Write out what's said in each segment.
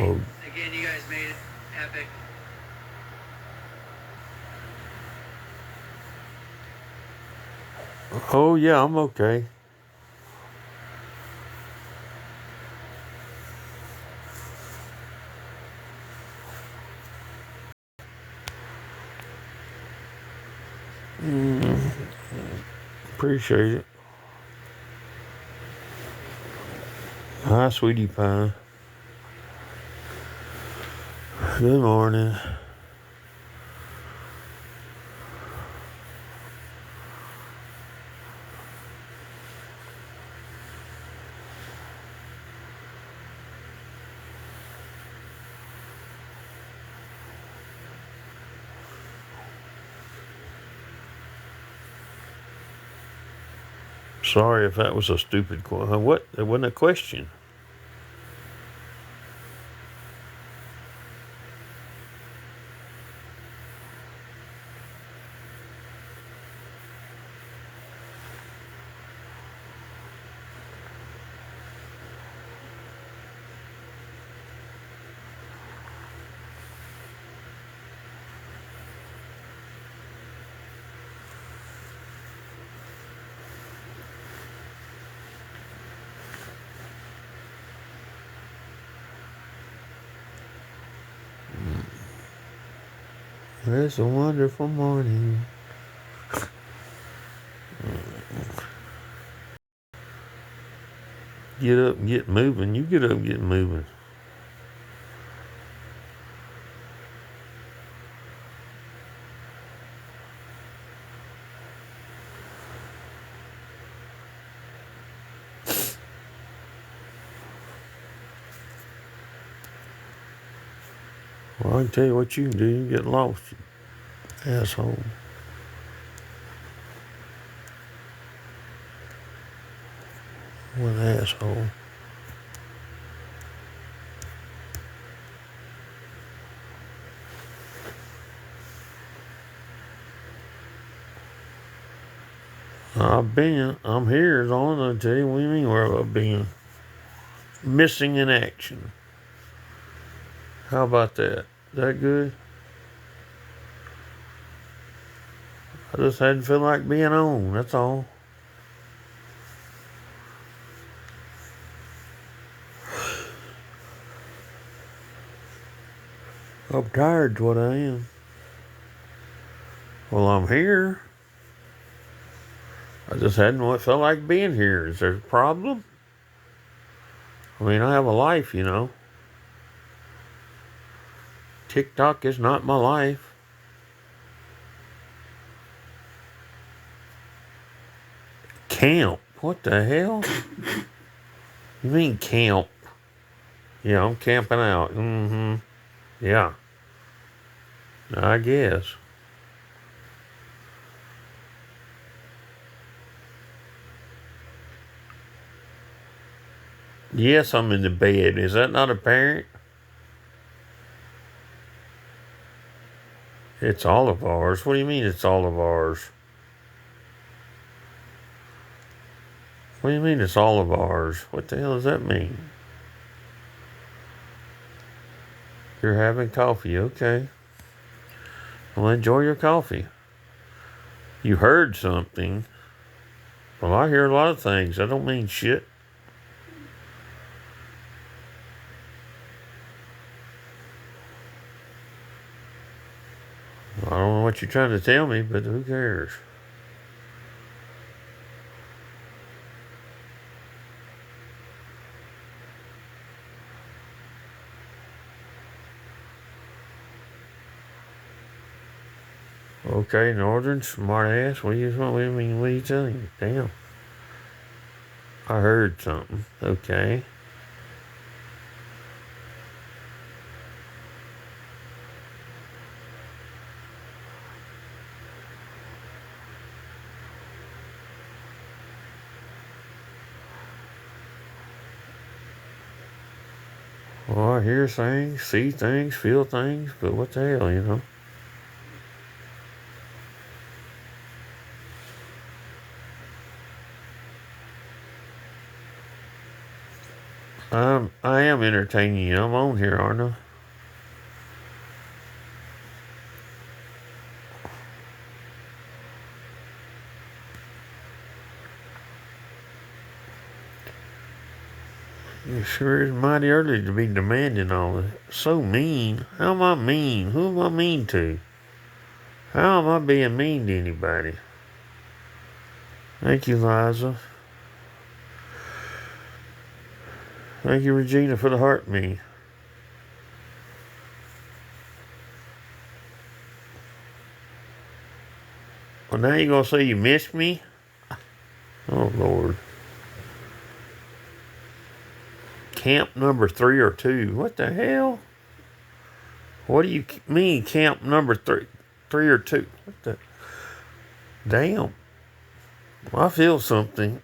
mode. Again, you guys made it epic. Oh yeah, I'm okay. Appreciate it. Hi, sweetie pie. Good morning. Sorry if that was a stupid question. What? It wasn't a question. It's a wonderful morning. Get up and get moving. You get up and get moving. Well, I can tell you what you can do. You can get lost, you asshole. What an asshole. I'm here is all I tell you. What do you mean where I've been? Missing in action. How about that? Is that good? I just hadn't feel like being on, that's all. I'm tired's what I am. Well, I'm here. I just hadn't felt like being here. Is there a problem? I mean, I have a life, you know. TikTok is not my life. Camp? What the hell? You mean camp? Yeah, I'm camping out. Mm-hmm. Yeah. I guess. Yes, I'm in the bed. Is that not apparent? It's all of ours. What do you mean it's all of ours? What do you mean it's all of ours? What the hell does that mean? You're having coffee, okay. Well, enjoy your coffee. You heard something. Well, I hear a lot of things. That don't mean shit. I don't know what you're trying to tell me, but who cares? Okay, Northern smartass. What do you mean? What are you telling me? Damn. I heard something. Okay. Well, I hear things, see things, feel things, but what the hell, you know? I am entertaining you. I'm on here, aren't I? It sure is mighty early to be demanding all this. So mean. How am I mean? Who am I mean to? How am I being mean to anybody? Thank you, Liza. Thank you, Regina, for the heart me. Well, now you're going to say you missed me? Oh, Lord. Camp number 3 or 2. What the hell? What do you mean, camp number 3 or 2? What the? Damn. Well, I feel something.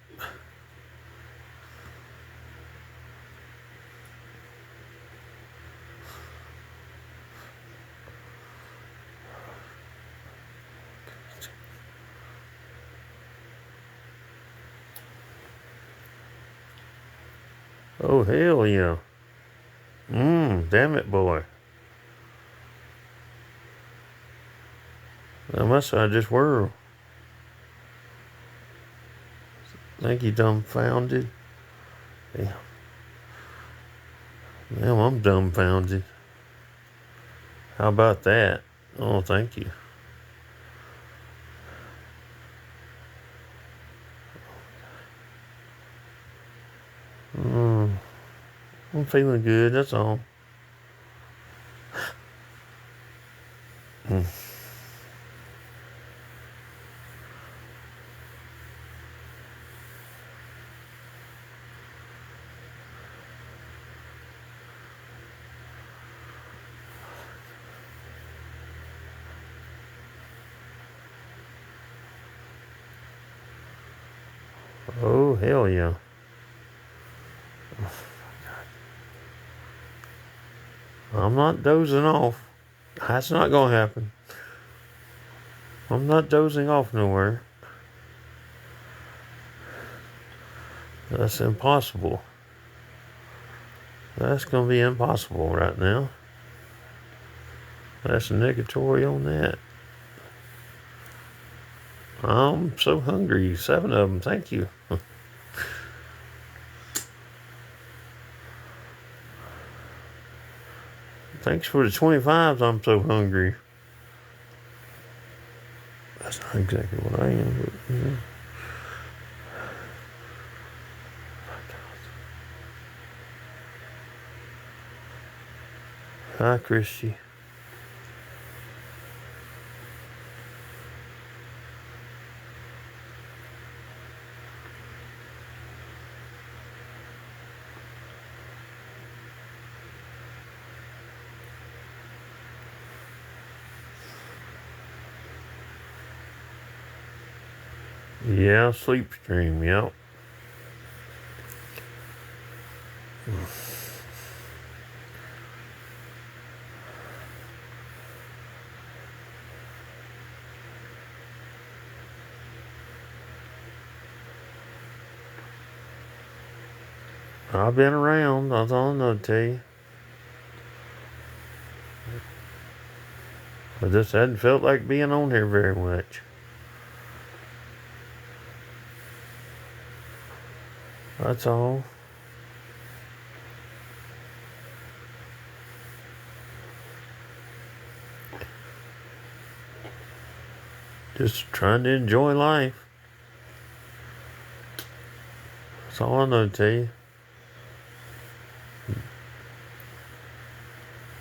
Oh, hell yeah. Damn it, boy. I must have just whirled. Thank you, dumbfounded. Damn. Damn, I'm dumbfounded. How about that? Oh, thank you. I'm feeling good, that's all. Oh, hell yeah. I'm not dozing off. That's not going to happen. I'm not dozing off nowhere. That's impossible. That's going to be impossible right now. That's a negatory on that. I'm so hungry. 7 of them. Thank you. Thanks for the 25s. I'm so hungry. That's not exactly what I am, but yeah. Hi, Christy. Yeah, sleep stream, yep. I've been around, that's all I know to tell you. I just hadn't felt like being on here very much. That's all. Just trying to enjoy life. That's all I know to tell you.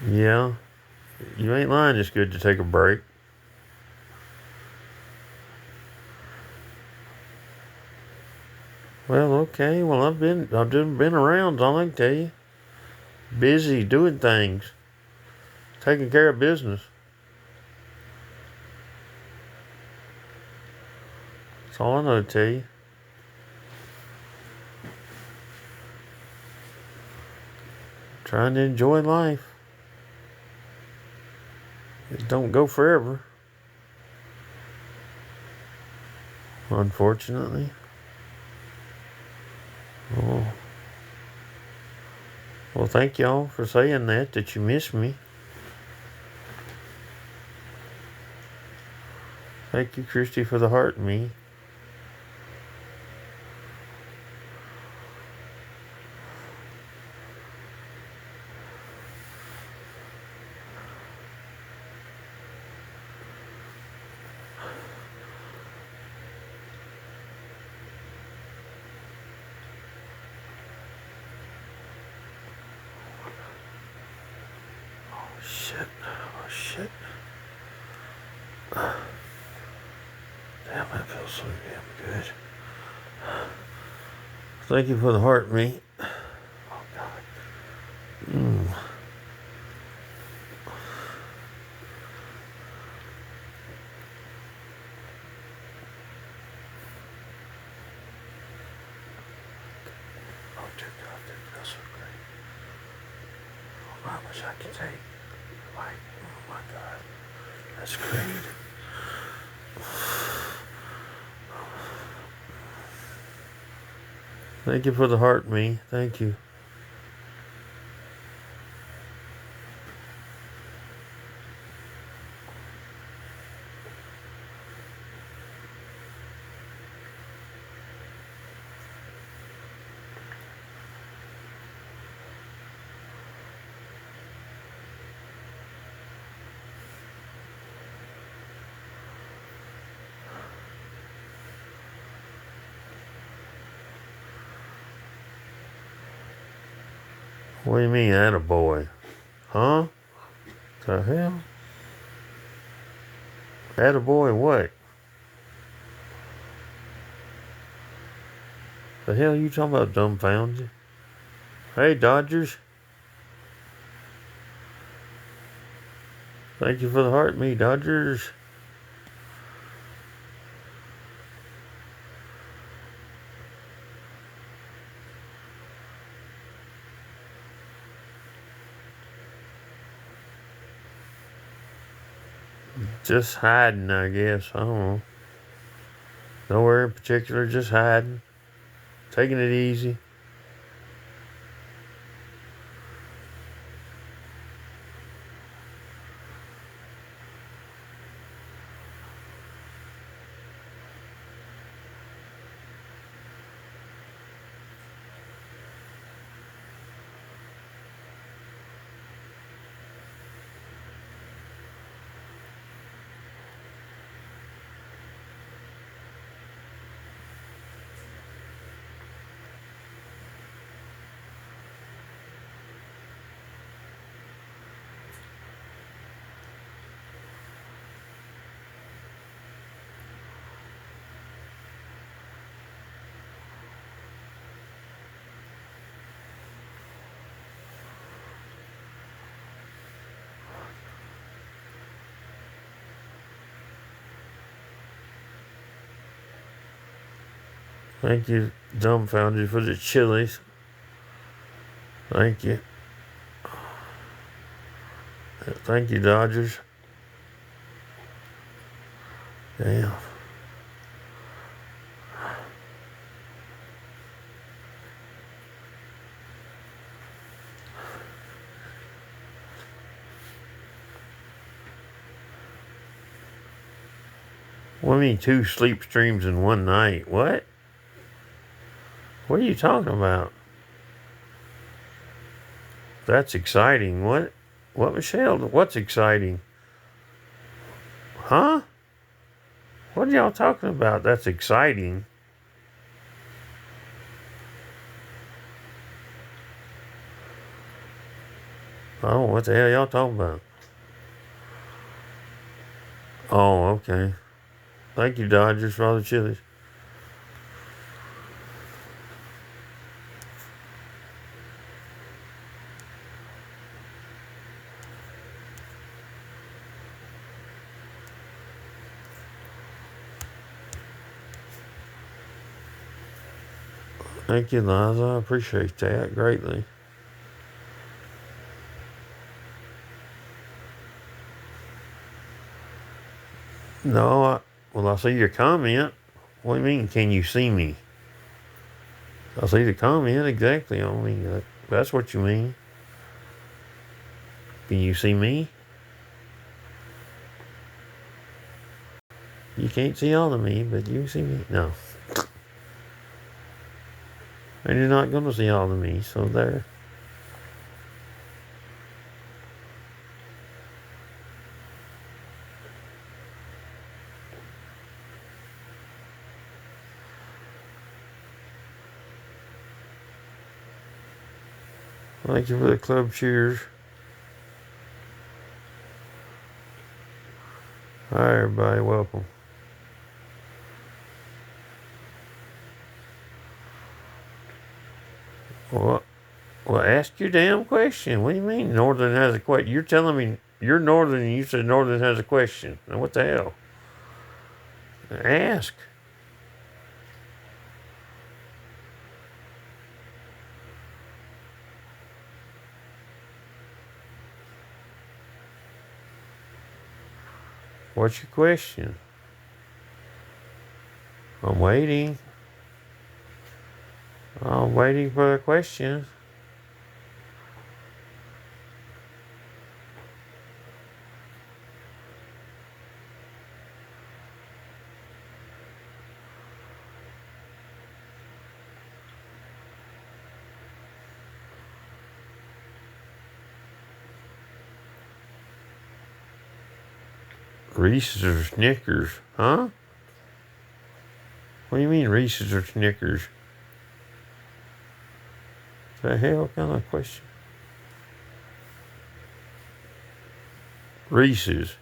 Yeah, you ain't lying. It's good to take a break. Well, okay. Well, I've just been around. All I can tell you. Busy doing things, taking care of business. That's all I know to tell you. Trying to enjoy life. It don't go forever. Unfortunately. Oh. Well, thank y'all for saying that you miss me. Thank you, Christy, for the heart in me. Shit. Oh, shit. Damn, that feels so damn good. Thank you for the heart in me. Oh, God. Oh, dear God, that feels so great. Oh, I wish I could take, like, oh, my God. That's great. Thank you for the heart in me. Thank you. What do you mean, attaboy? Huh? The hell? Attaboy what? The hell you talking about, dumbfounded? Hey, Dodgers. Thank you for the heart, me, Dodgers. Just hiding, I guess. I don't know. Nowhere in particular, just hiding. Taking it easy. Thank you, dumbfounded, for the chilies. Thank you. Thank you, Dodgers. Damn. What do you mean 2 sleep streams in one night? What? What are you talking about? That's exciting. What? What, Michelle? What's exciting? Huh? What are y'all talking about? That's exciting. Oh, what the hell y'all talking about? Oh, okay. Thank you, Dodgers, for all the chilies. Thank you, Liza. I appreciate that greatly. No, well, I see your comment. What do you mean, can you see me? I see the comment, exactly. I mean, that's what you mean. Can you see me? You can't see all of me, but you see me. No. And you're not going to see all of me, so there. Thank you for the club cheers. Hi, everybody. Welcome. Well, ask your damn question. What do you mean Northern has a question? You're telling me you're Northern and you said Northern has a question. Now, what the hell? Ask. What's your question? I'm waiting. I'm waiting for the question. Reese's or Snickers? Huh? What do you mean Reese's or Snickers? The hell kind of question? Reese's.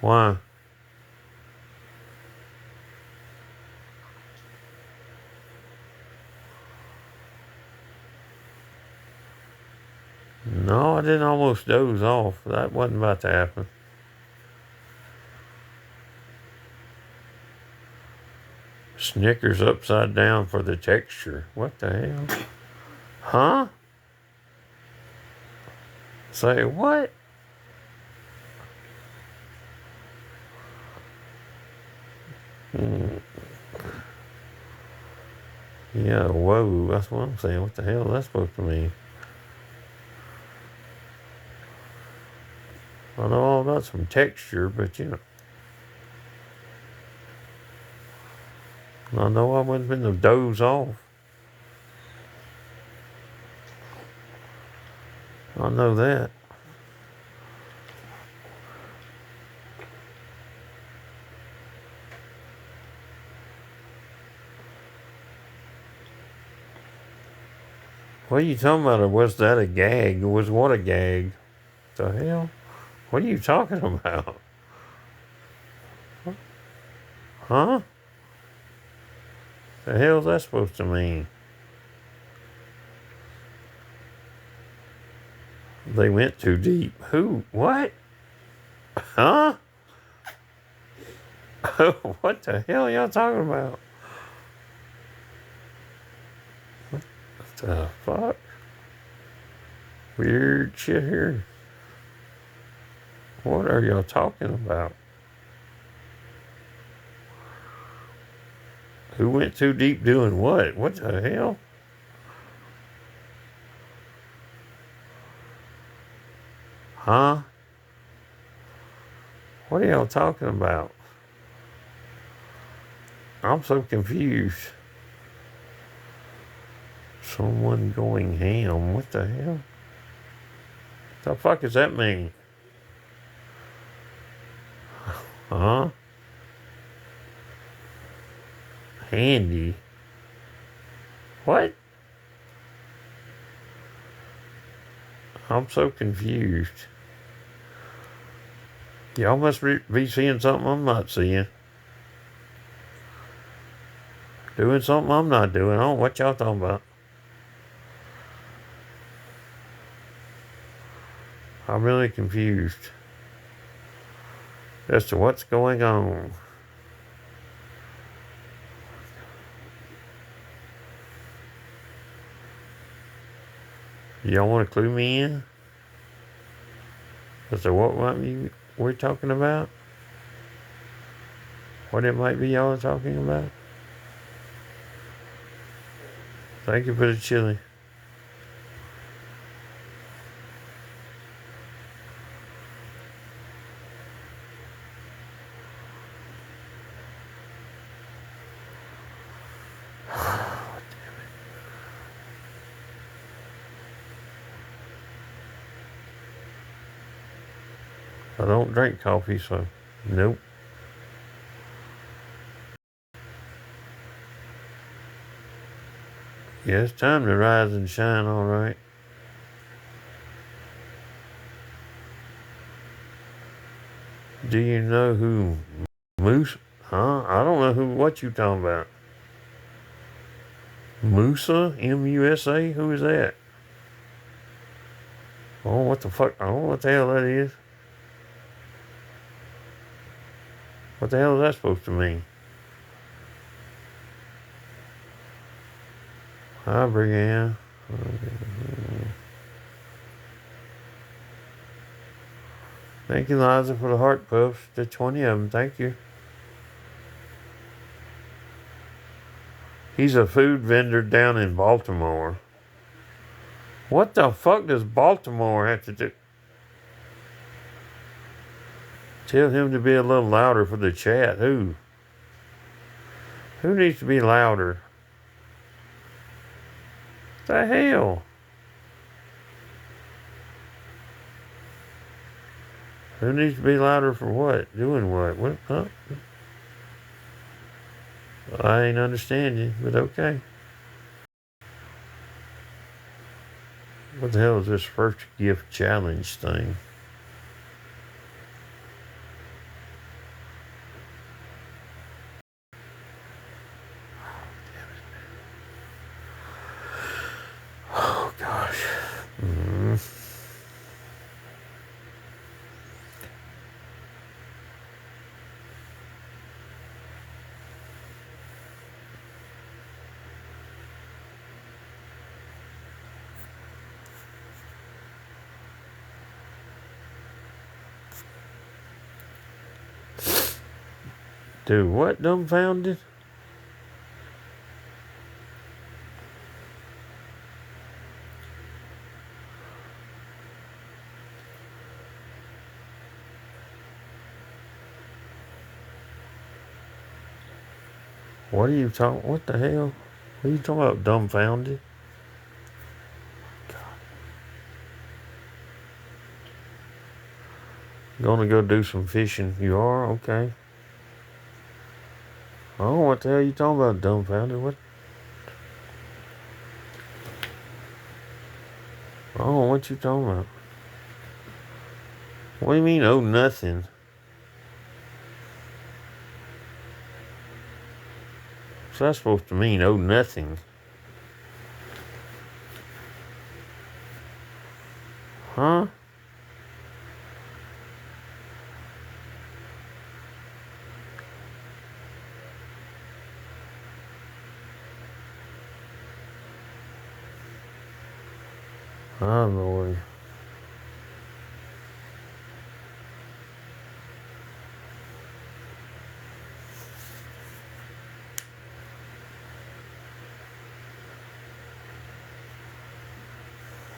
Why? No, I didn't almost doze off. That wasn't about to happen. Snickers upside down for the texture. What the hell? Huh? Say what? Yeah, whoa. That's what I'm saying. What the hell is that supposed to mean? I know all about some texture, but I know I wasn't going to doze off. I know that. What are you talking about? Or was that a gag? Or was what a gag? The hell? What are you talking about? Huh? The hell's that supposed to mean? They went too deep. Who? What? Huh? What the hell y'all talking about? What the fuck? Weird shit here. What are y'all talking about? Who went too deep doing what? What the hell? Huh? What are y'all talking about? I'm so confused. Someone going ham. What the hell? The fuck does that mean? Huh? Handy. What? I'm so confused. Y'all must be seeing something I'm not seeing. Doing something I'm not doing. I don't know what y'all talking about. I'm really confused as to what's going on. Y'all want to clue me in as to what we're talking about? What it might be y'all are talking about? Thank you for the chili. I don't drink coffee, so nope. Yeah, it's time to rise and shine, all right. Do you know who Moose? Huh? I don't know what you talking about. Musa? M-U-S-A? Who is that? Oh, what the fuck? I don't know what the hell that is. What the hell is that supposed to mean? Hi, Brianna. Thank you, Liza, for the heart puffs. The 20 of them. Thank you. He's a food vendor down in Baltimore. What the fuck does Baltimore have to do? Tell him to be a little louder for the chat. Who? Who needs to be louder? The hell? Who needs to be louder for what? Doing what? What? Huh? I ain't understand you, but okay. What the hell is this first gift challenge thing? Oh, gosh. Dude, what, dumbfounded? What are you talking? What the hell? What are you talking about, dumbfounded? Gonna go do some fishing. You are? Okay. Oh, what the hell are you talking about, dumbfounded? What? Oh, what you talking about? What do you mean, oh, nothing? What's that supposed to mean, oh, nothing? Huh? Oh, Lord.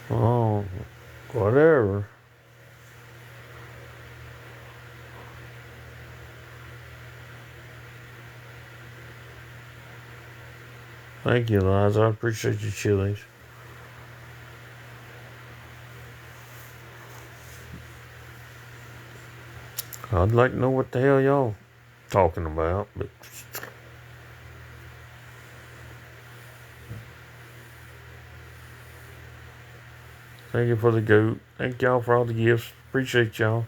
Oh, whatever. Thank you, Liza. I appreciate your chilies. I'd like to know what the hell y'all talking about, but thank you for the goat. Thank y'all for all the gifts. Appreciate y'all.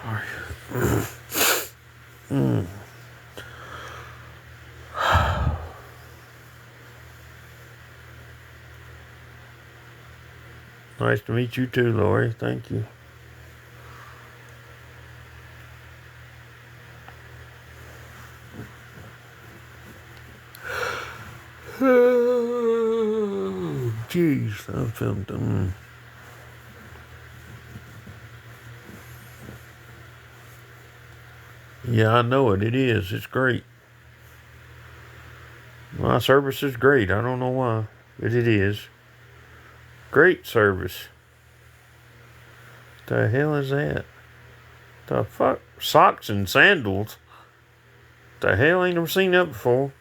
Sorry. Nice to meet you too, Lori. Thank you. Jeez, I filmed them. Yeah, I know it. It is. It's great. My service is great. I don't know why, but it is. Great service. The hell is that? The fuck? Socks and sandals? The hell? Ain't never seen that before.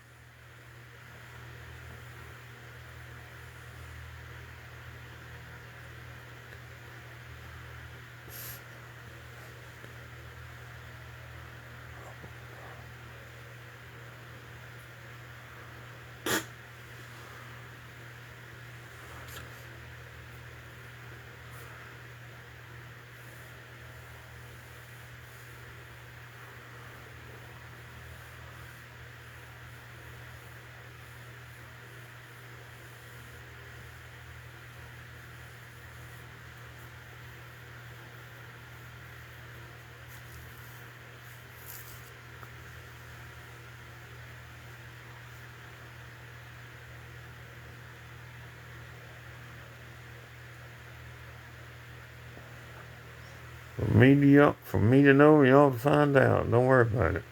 For me to know, y'all to find out. Don't worry about it.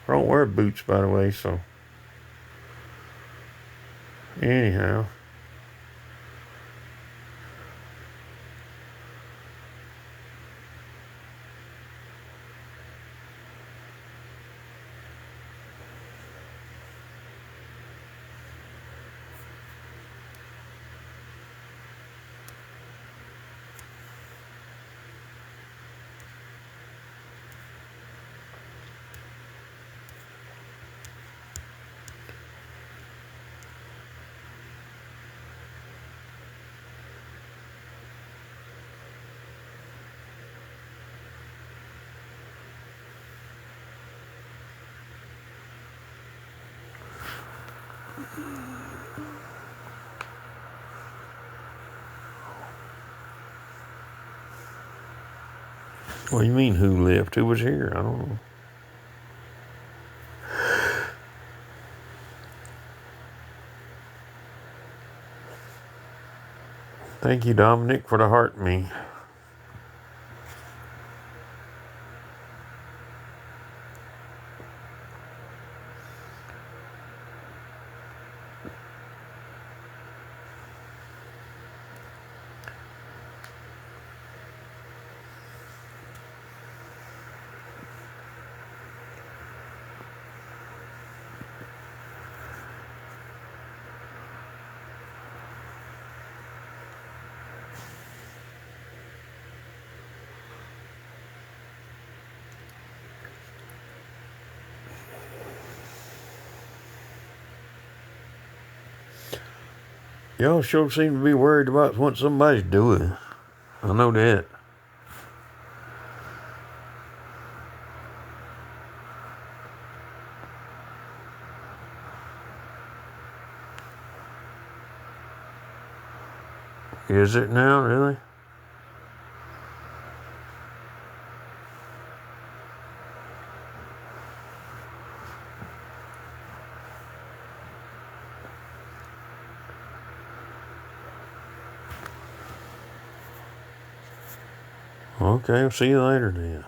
I don't wear boots, by the way, so. Anyhow. What do you mean, who left? Who was here? I don't know. Thank you, Dominic, for the heart me. Y'all sure seem to be worried about what somebody's doing. I know that. Is it now, really? Okay, I'll see you later then.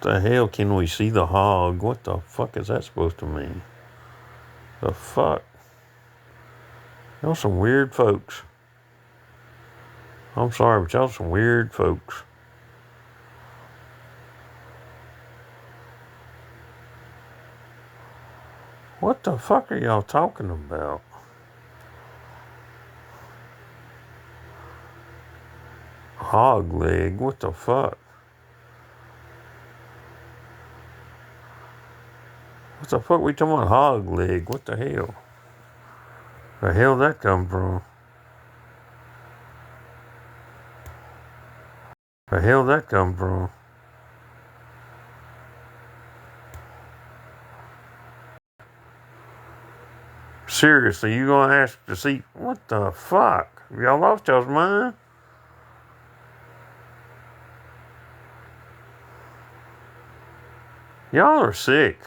What the hell can we see the hog? What the fuck is that supposed to mean? The fuck? Y'all some weird folks. I'm sorry, but y'all some weird folks. What the fuck are y'all talking about? Hog leg? What the fuck? What the fuck we talking about hog leg? What the hell? The hell that come from? The hell that come from? Seriously, you gonna ask to see? What the fuck? Y'all lost y'all's mind? Y'all are sick.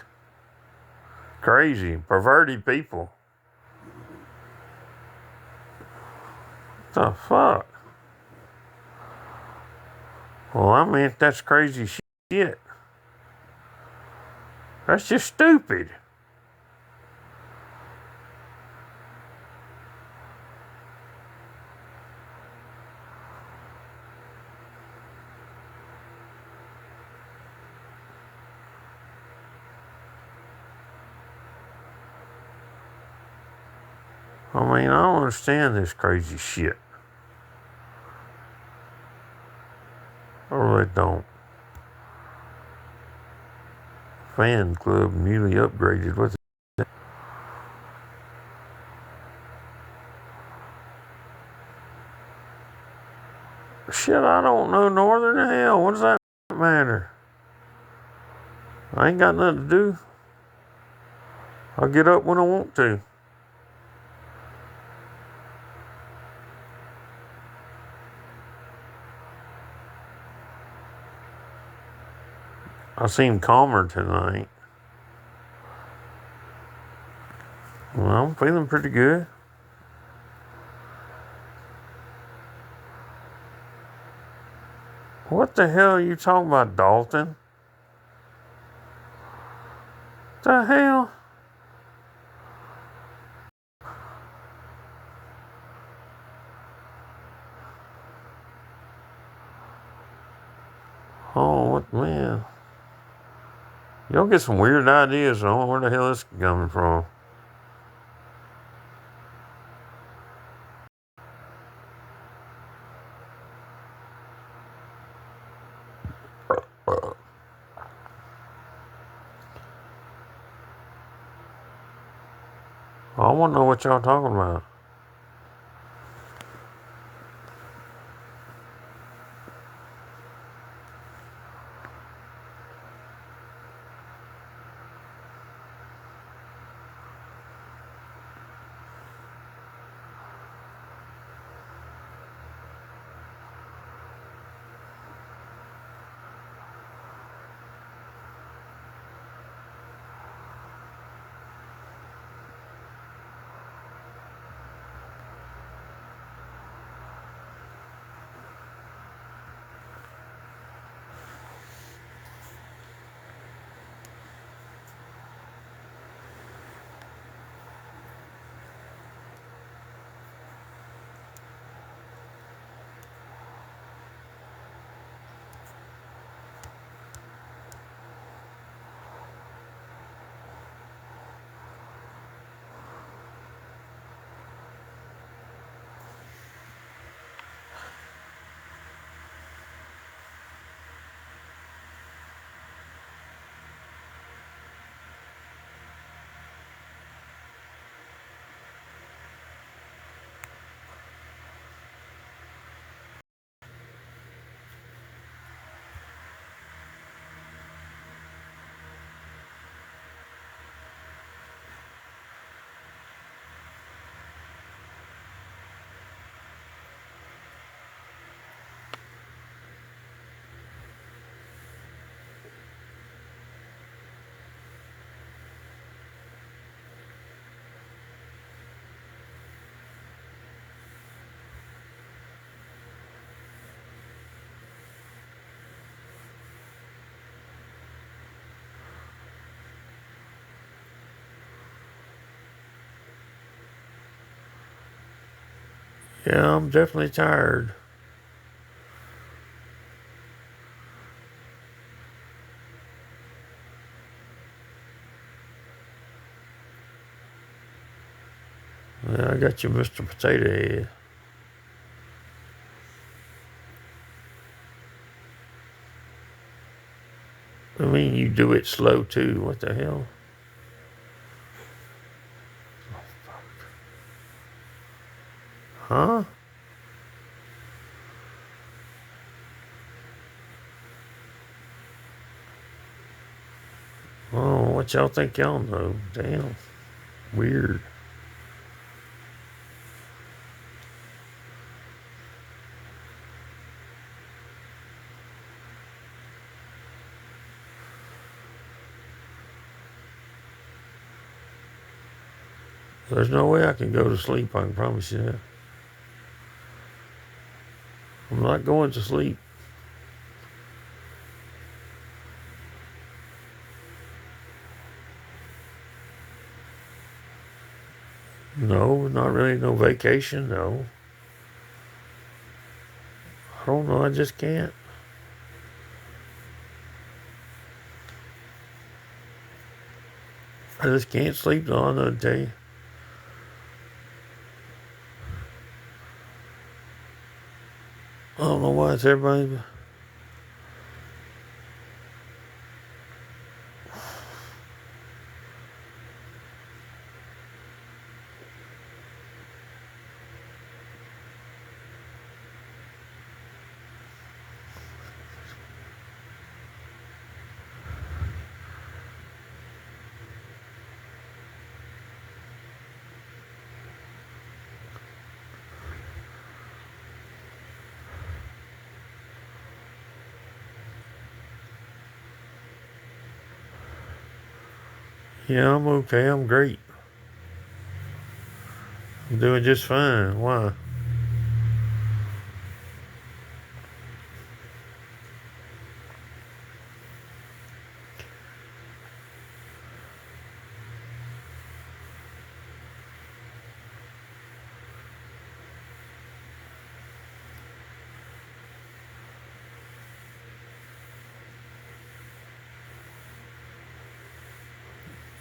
Crazy, perverted people. What the fuck? Well, I mean, that's crazy shit. That's just stupid. I mean, I don't understand this crazy shit. I really don't. Fan club newly upgraded. What's it? Shit, I don't know northern hell. What does that matter? I ain't got nothing to do. I'll get up when I want to. I seem calmer tonight. Well, I'm feeling pretty good. What the hell are you talking about, Dalton? The hell? Oh, what, man? Y'all get some weird ideas. I don't know where the hell this is coming from. I want to know what y'all talking about. Yeah, I'm definitely tired. Yeah, I got you, Mr. Potato Head. I mean, you do it slow too. What the hell? Huh? Oh, what y'all think y'all know? Damn. Weird. There's no way I can go to sleep, I can promise you that. I'm not going to sleep. No, not really no vacation, no. I don't know, I just can't. I just can't sleep, no, I'm gonna tell you. I don't know why it's everybody. Yeah, I'm okay, I'm great. I'm doing just fine. Why?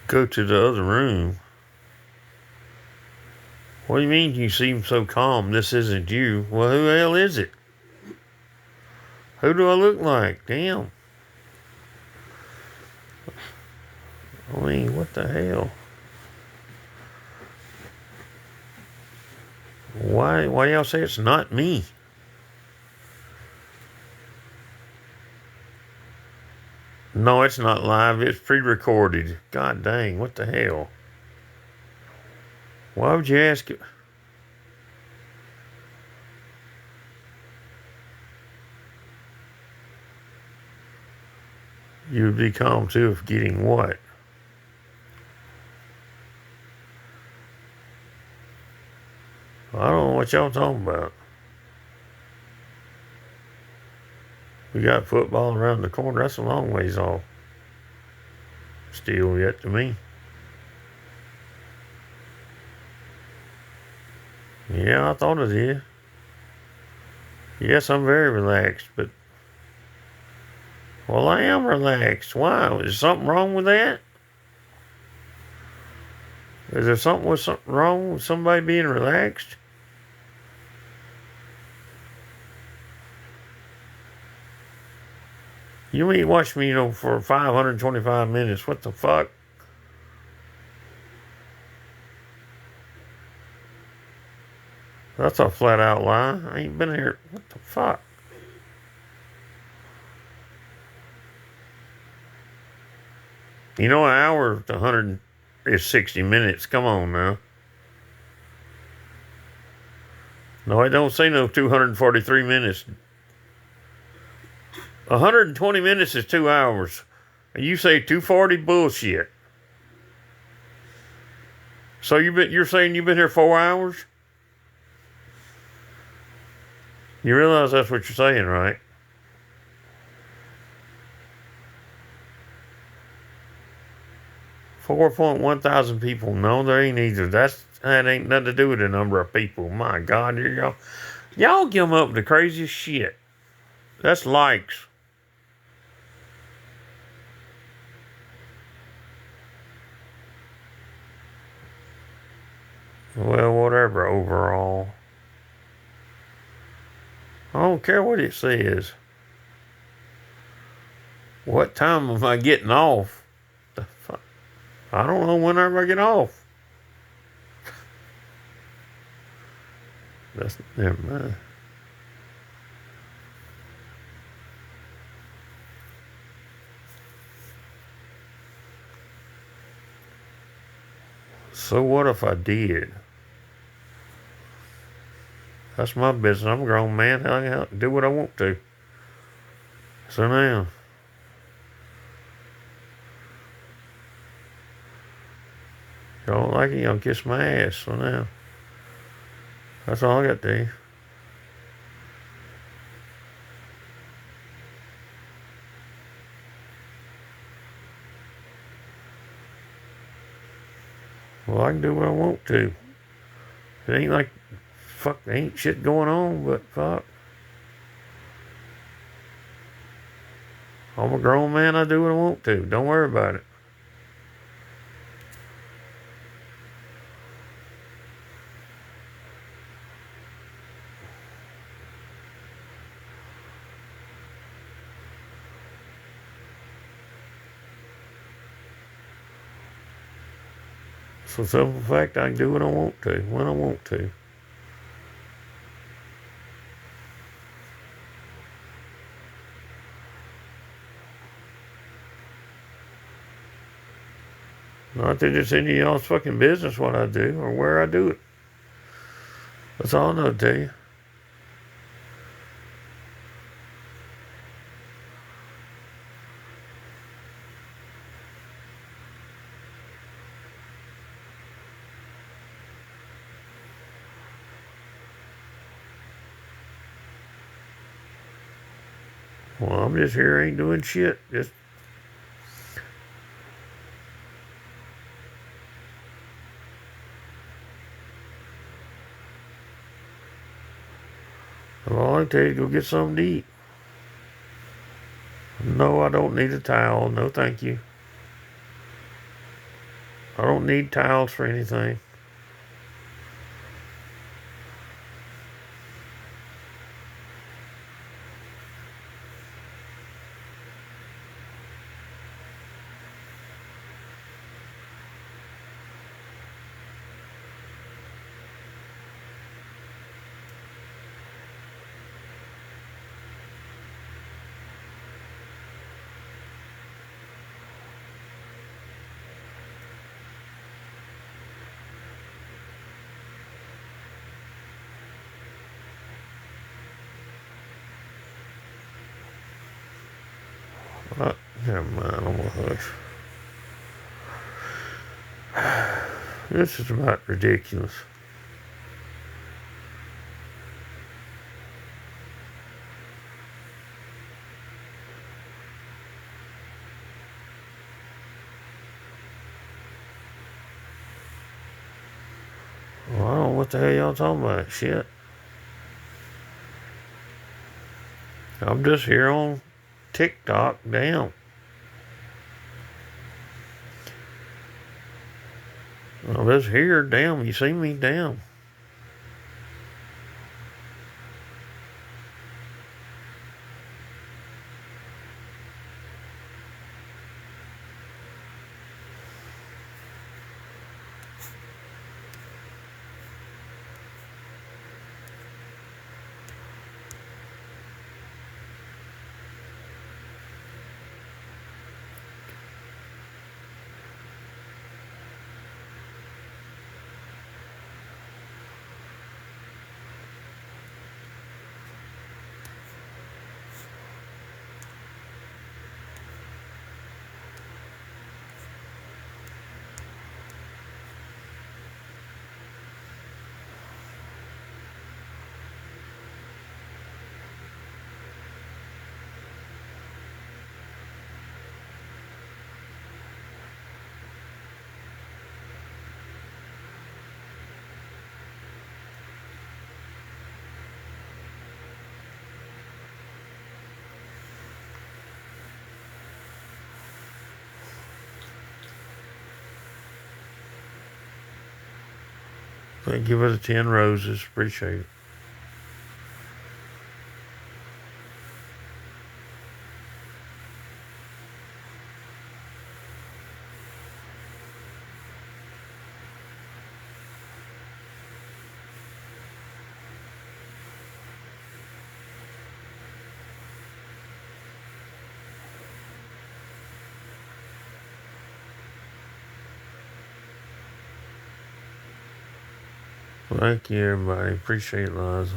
go to the other room. What do you mean you seem so calm? This isn't you. Well, who the hell is it? Who do I look like? Damn. I mean, what the hell? Why y'all say it's not me? No, it's not live. It's pre-recorded. God dang, what the hell? Why would you ask it? You would be calm too if getting what? I don't know what y'all talking about. We got football around the corner. That's a long ways off. Still yet to me. Yeah, I thought it did. Yes, I'm very relaxed, but... Well, I am relaxed. Why? Is something wrong with that? Is there something wrong with somebody being relaxed? You mean watch me, for 525 minutes. What the fuck? That's a flat out lie. I ain't been here. What the fuck? An hour to 100 is 60 minutes. Come on now. No, I don't say no 243 minutes. 120 minutes is 2 hours. And you say 240? Bullshit. So you're saying you've been here 4 hours? You realize that's what you're saying, right? $4.1 thousand people. No, there ain't either. That ain't nothing to do with the number of people. My God, y'all give them up the craziest shit. That's likes. Well, whatever overall. I don't care what it says. What time am I getting off? The fuck? I don't know whenever I get off. That's never mind. So what if I did? That's my business. I'm a grown man. I can do what I want to. So now, y'all don't like it, y'all kiss my ass. So now, that's all I got to do. Well, I can do what I want to. It ain't like, fuck, there ain't shit going on, but fuck. I'm a grown man, I do what I want to. Don't worry about it. For the simple fact, I can do what I want to, when I want to. Not that it's any of y'all's fucking business what I do or where I do it. That's all I know to tell you. Well, I'm just here, ain't doing shit. Just all I tell you, go get something to eat. No, I don't need a towel. No, thank you. I don't need tiles for anything. Never mind, I'm gonna hush. This is about ridiculous. Well, I don't know what the hell y'all talking about. Shit. I'm just here on TikTok. Damn. I'm just here. Damn. You see me? Damn. Thank you for the 10 roses. Appreciate it. Thank you, everybody. Appreciate it, Liza.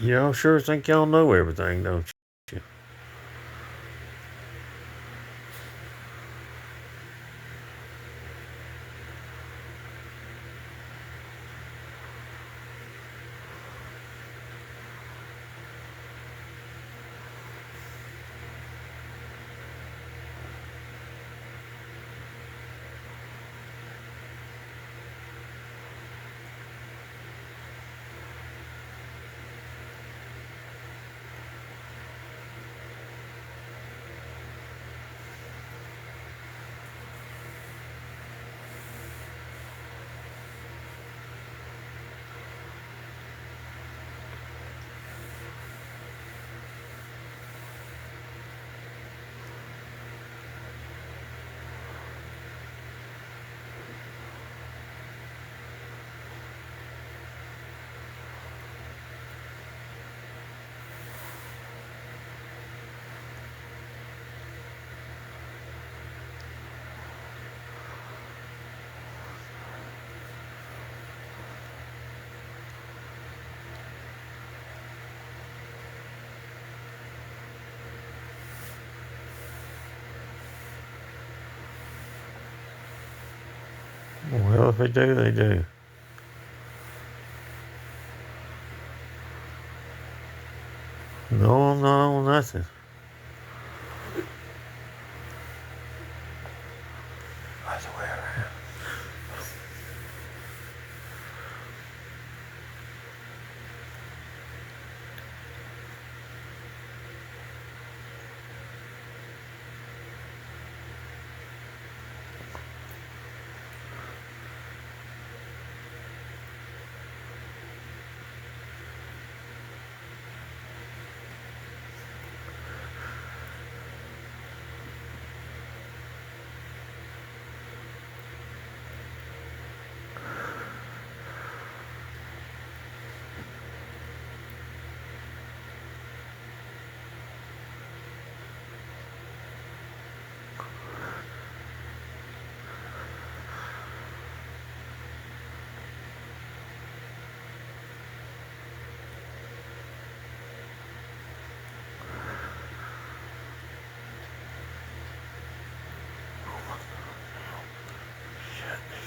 Y'all sure think y'all know everything, don't you? if they do, they do. No, I'm not on nothing. That's the way around.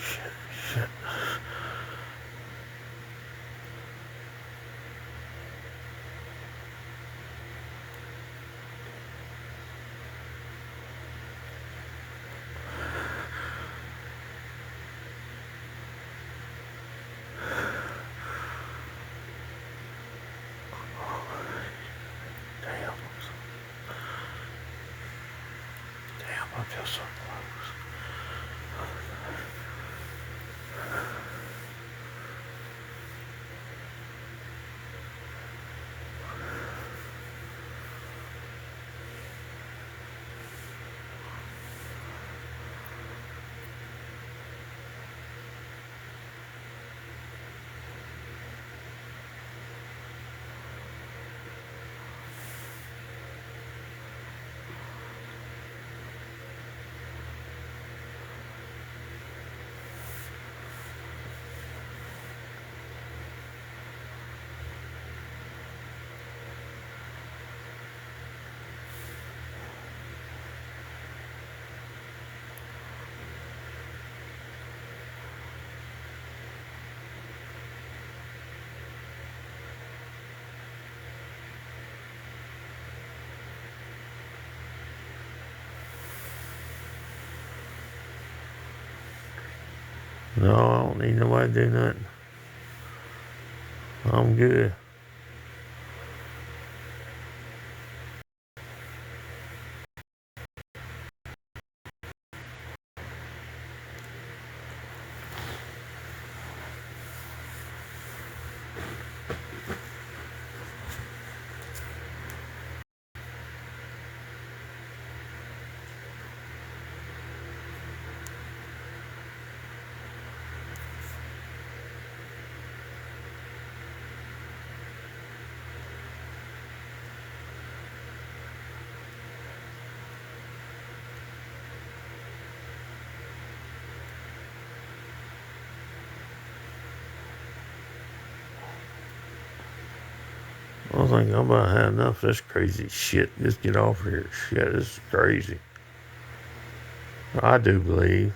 Shit. Damn, I'm just so close. No, I don't need nobody to do nothing. I'm good. I think I'm about to have enough of this crazy shit. Just get off here. Shit, this is crazy. I do believe.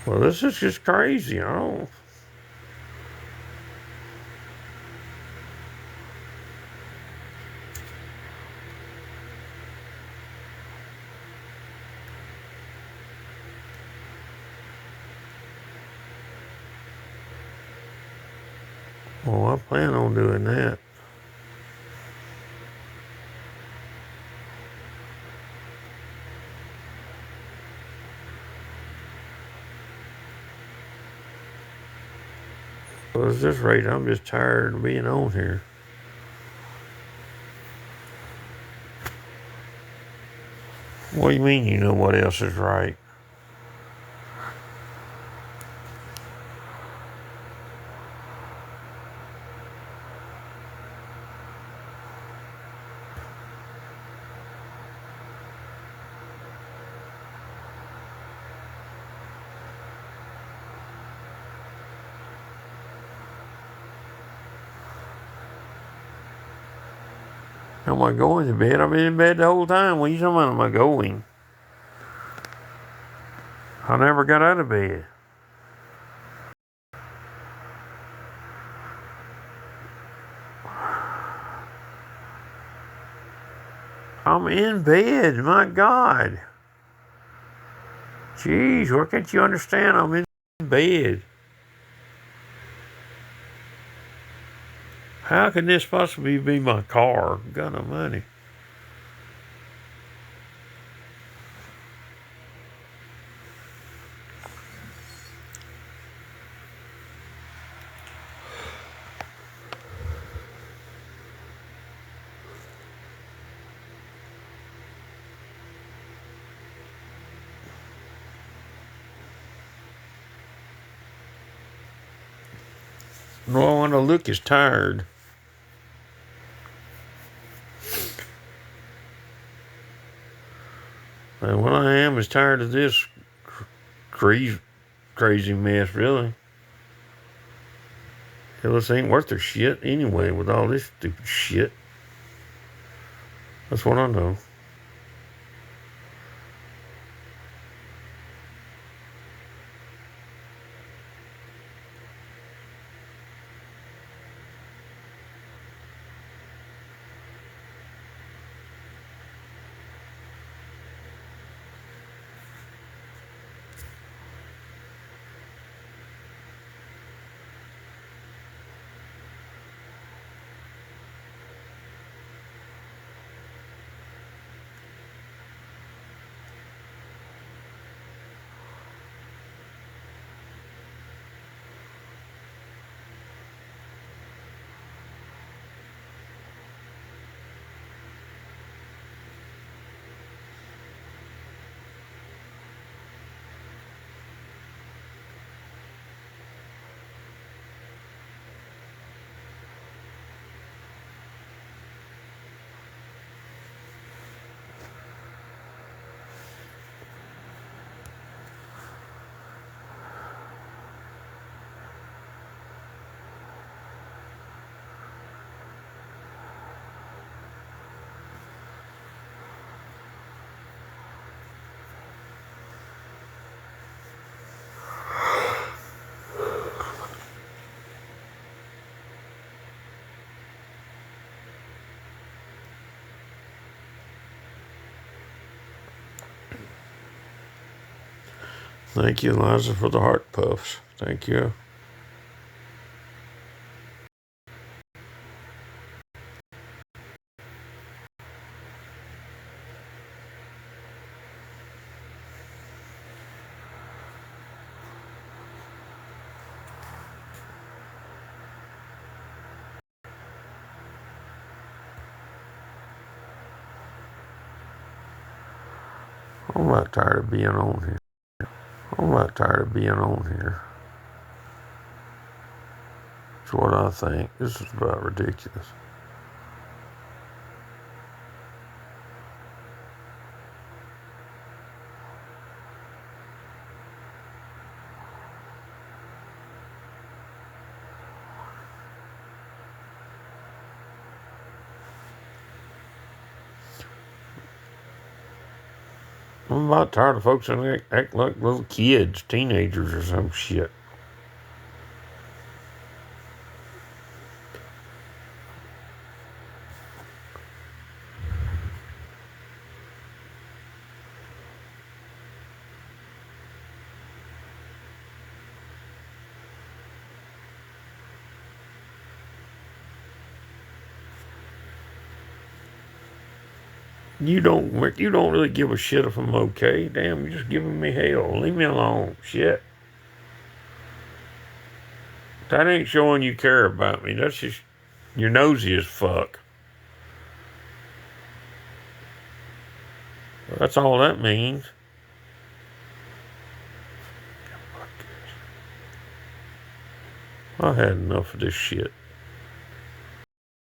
Well, this is just crazy. I don't. Well, I plan on doing that. Well, at this rate, I'm just tired of being on here. What do you mean you know what else is right? Am I going to bed? I've been in bed the whole time. What are you talking about? Am I going? I never got out of bed. I'm in bed, my God. Jeez, why can't you understand I'm in bed? How can this possibly be my car? God almighty. No, I want to look is tired. And what I am is tired of this crazy mess, really. Hell, this ain't worth their shit anyway with all this stupid shit. That's what I know. Thank you, Eliza, for the heart puffs. Thank you. I'm about tired of being on here. I'm about tired of being on here. That's what I think. This is about ridiculous. I'm about tired of folks that act like little kids, teenagers or some shit. You don't really give a shit if I'm okay. Damn, you're just giving me hell. Leave me alone. Shit. That ain't showing you care about me. That's just, you're nosy as fuck. That's all that means. I had enough of this shit.